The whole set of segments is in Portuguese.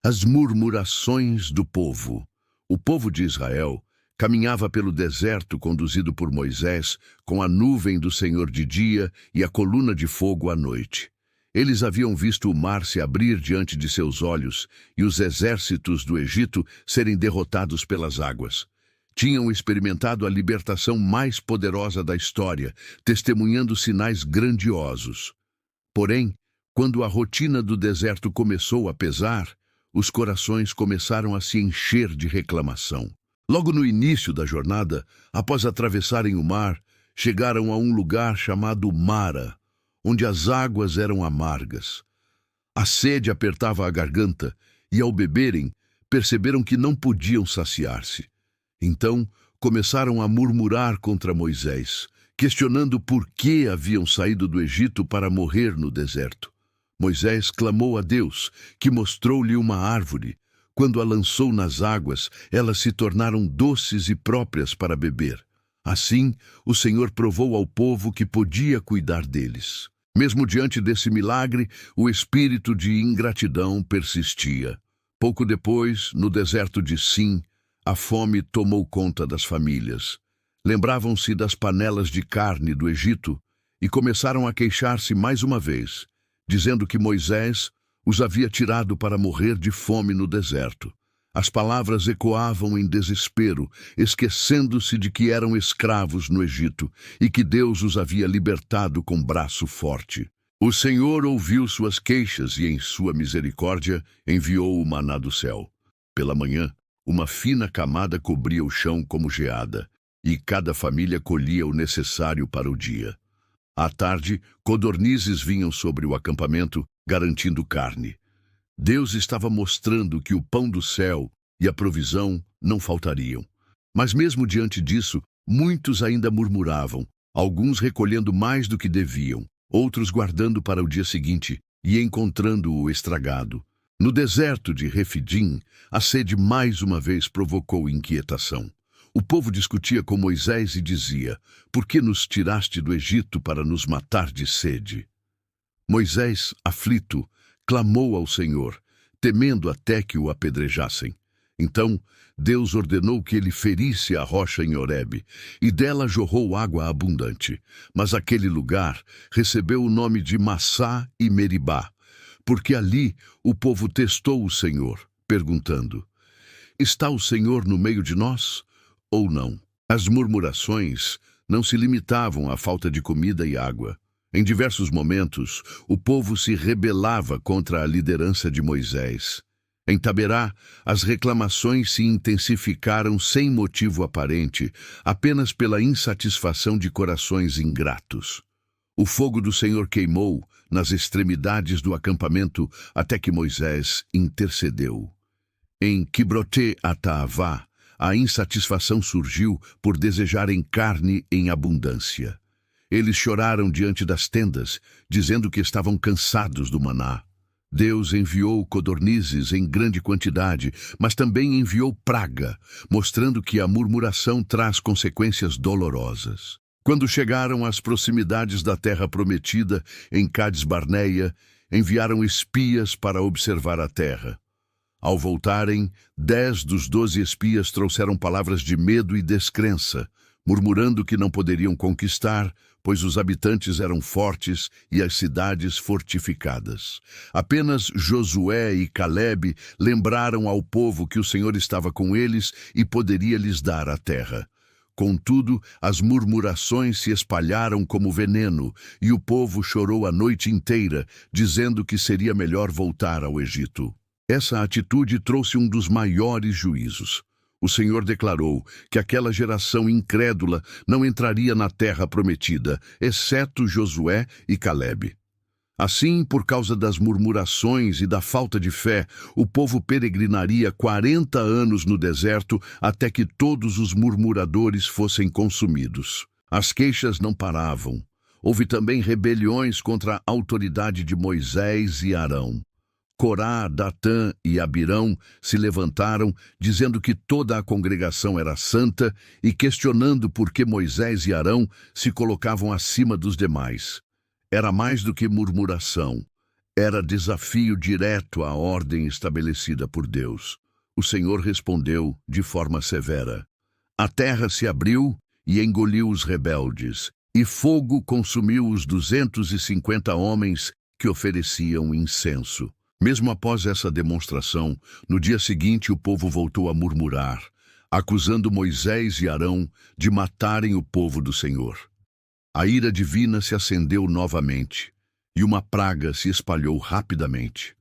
As murmurações do povo. O povo de Israel caminhava pelo deserto conduzido por Moisés, com a nuvem do Senhor de dia e a coluna de fogo à noite. Eles haviam visto o mar se abrir diante de seus olhos e os exércitos do Egito serem derrotados pelas águas. Tinham experimentado a libertação mais poderosa da história, testemunhando sinais grandiosos. Porém, quando a rotina do deserto começou a pesar, os corações começaram a se encher de reclamação. Logo no início da jornada, após atravessarem o mar, chegaram a um lugar chamado Mara, onde as águas eram amargas. A sede apertava a garganta e, ao beberem, perceberam que não podiam saciar-se. Então, começaram a murmurar contra Moisés, questionando por que haviam saído do Egito para morrer no deserto. Moisés clamou a Deus, que mostrou-lhe uma árvore. Quando a lançou nas águas, elas se tornaram doces e próprias para beber. Assim, o Senhor provou ao povo que podia cuidar deles. Mesmo diante desse milagre, o espírito de ingratidão persistia. Pouco depois, no deserto de Sim, a fome tomou conta das famílias. Lembravam-se das panelas de carne do Egito e começaram a queixar-se mais uma vez, dizendo que Moisés os havia tirado para morrer de fome no deserto. As palavras ecoavam em desespero, esquecendo-se de que eram escravos no Egito e que Deus os havia libertado com braço forte. O Senhor ouviu suas queixas e, em sua misericórdia, enviou o maná do céu. Pela manhã, uma fina camada cobria o chão como geada, e cada família colhia o necessário para o dia. À tarde, codornizes vinham sobre o acampamento, garantindo carne. Deus estava mostrando que o pão do céu e a provisão não faltariam. Mas mesmo diante disso, muitos ainda murmuravam, alguns recolhendo mais do que deviam, outros guardando para o dia seguinte e encontrando-o estragado. No deserto de Refidim, a sede mais uma vez provocou inquietação. O povo discutia com Moisés e dizia: "Por que nos tiraste do Egito para nos matar de sede?" Moisés, aflito, clamou ao Senhor, temendo até que o apedrejassem. Então, Deus ordenou que ele ferisse a rocha em Horebe, e dela jorrou água abundante. Mas aquele lugar recebeu o nome de Massá e Meribá, porque ali o povo testou o Senhor, perguntando: "Está o Senhor no meio de nós ou não?" As murmurações não se limitavam à falta de comida e água. Em diversos momentos, o povo se rebelava contra a liderança de Moisés. Em Taberá, as reclamações se intensificaram sem motivo aparente, apenas pela insatisfação de corações ingratos. O fogo do Senhor queimou nas extremidades do acampamento até que Moisés intercedeu. Em Quibrote-Ataavá, a insatisfação surgiu por desejarem carne em abundância. Eles choraram diante das tendas, dizendo que estavam cansados do maná. Deus enviou codornizes em grande quantidade, mas também enviou praga, mostrando que a murmuração traz consequências dolorosas. Quando chegaram às proximidades da terra prometida, em Cades-Barneia, enviaram espias para observar a terra. Ao voltarem, 10 dos 12 espias trouxeram palavras de medo e descrença, murmurando que não poderiam conquistar, pois os habitantes eram fortes e as cidades fortificadas. Apenas Josué e Calebe lembraram ao povo que o Senhor estava com eles e poderia lhes dar a terra. Contudo, as murmurações se espalharam como veneno, e o povo chorou a noite inteira, dizendo que seria melhor voltar ao Egito. Essa atitude trouxe um dos maiores juízos. O Senhor declarou que aquela geração incrédula não entraria na terra prometida, exceto Josué e Calebe. Assim, por causa das murmurações e da falta de fé, o povo peregrinaria 40 anos no deserto até que todos os murmuradores fossem consumidos. As queixas não paravam. Houve também rebeliões contra a autoridade de Moisés e Arão. Corá, Datã e Abirão se levantaram, dizendo que toda a congregação era santa e questionando por que Moisés e Arão se colocavam acima dos demais. Era mais do que murmuração. Era desafio direto à ordem estabelecida por Deus. O Senhor respondeu de forma severa. A terra se abriu e engoliu os rebeldes, e fogo consumiu os 250 homens que ofereciam incenso. Mesmo após essa demonstração, no dia seguinte o povo voltou a murmurar, acusando Moisés e Arão de matarem o povo do Senhor. A ira divina se acendeu novamente, e uma praga se espalhou rapidamente.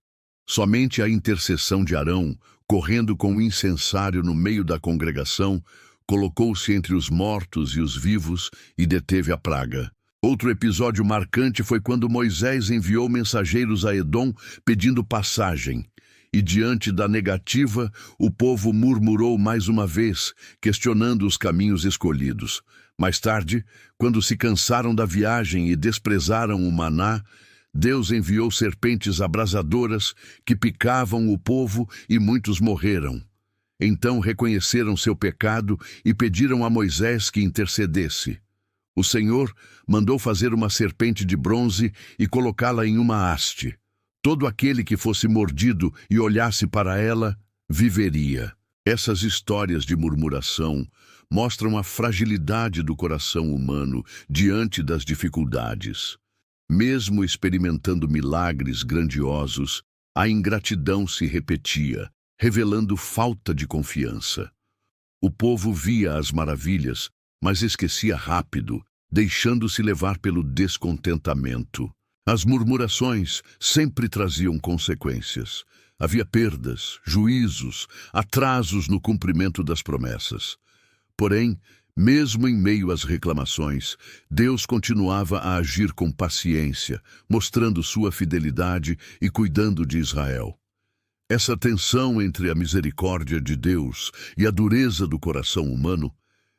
Somente a intercessão de Arão, correndo com o incensário no meio da congregação, colocou-se entre os mortos e os vivos e deteve a praga. Outro episódio marcante foi quando Moisés enviou mensageiros a Edom pedindo passagem. E diante da negativa, o povo murmurou mais uma vez, questionando os caminhos escolhidos. Mais tarde, quando se cansaram da viagem e desprezaram o maná, Deus enviou serpentes abrasadoras que picavam o povo e muitos morreram. Então reconheceram seu pecado e pediram a Moisés que intercedesse. O Senhor mandou fazer uma serpente de bronze e colocá-la em uma haste. Todo aquele que fosse mordido e olhasse para ela, viveria. Essas histórias de murmuração mostram a fragilidade do coração humano diante das dificuldades. Mesmo experimentando milagres grandiosos, a ingratidão se repetia, revelando falta de confiança. O povo via as maravilhas, mas esquecia rápido, deixando-se levar pelo descontentamento. As murmurações sempre traziam consequências. Havia perdas, juízos, atrasos no cumprimento das promessas. Porém, mesmo em meio às reclamações, Deus continuava a agir com paciência, mostrando sua fidelidade e cuidando de Israel. Essa tensão entre a misericórdia de Deus e a dureza do coração humano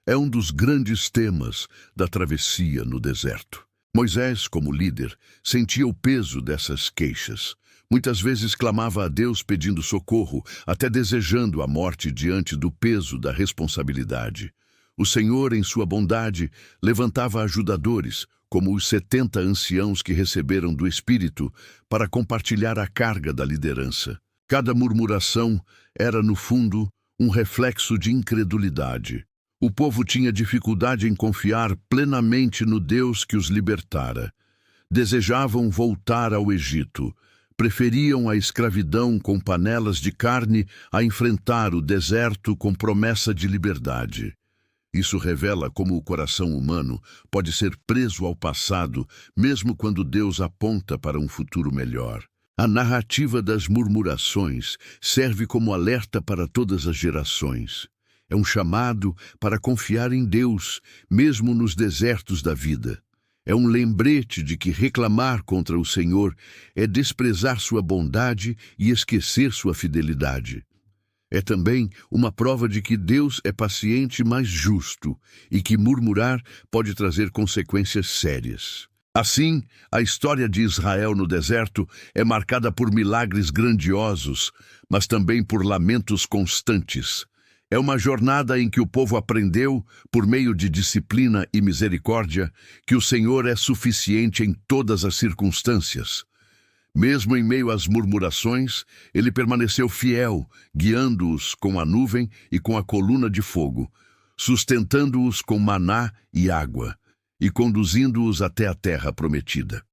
é um dos grandes temas da travessia no deserto. Moisés, como líder, sentia o peso dessas queixas. Muitas vezes clamava a Deus pedindo socorro, até desejando a morte diante do peso da responsabilidade. O Senhor, em sua bondade, levantava ajudadores, como os 70 anciãos que receberam do Espírito, para compartilhar a carga da liderança. Cada murmuração era, no fundo, um reflexo de incredulidade. O povo tinha dificuldade em confiar plenamente no Deus que os libertara. Desejavam voltar ao Egito. Preferiam a escravidão com panelas de carne a enfrentar o deserto com promessa de liberdade. Isso revela como o coração humano pode ser preso ao passado, mesmo quando Deus aponta para um futuro melhor. A narrativa das murmurações serve como alerta para todas as gerações. É um chamado para confiar em Deus, mesmo nos desertos da vida. É um lembrete de que reclamar contra o Senhor é desprezar sua bondade e esquecer sua fidelidade. É também uma prova de que Deus é paciente, mas justo, e que murmurar pode trazer consequências sérias. Assim, a história de Israel no deserto é marcada por milagres grandiosos, mas também por lamentos constantes. É uma jornada em que o povo aprendeu, por meio de disciplina e misericórdia, que o Senhor é suficiente em todas as circunstâncias. Mesmo em meio às murmurações, ele permaneceu fiel, guiando-os com a nuvem e com a coluna de fogo, sustentando-os com maná e água, e conduzindo-os até a terra prometida.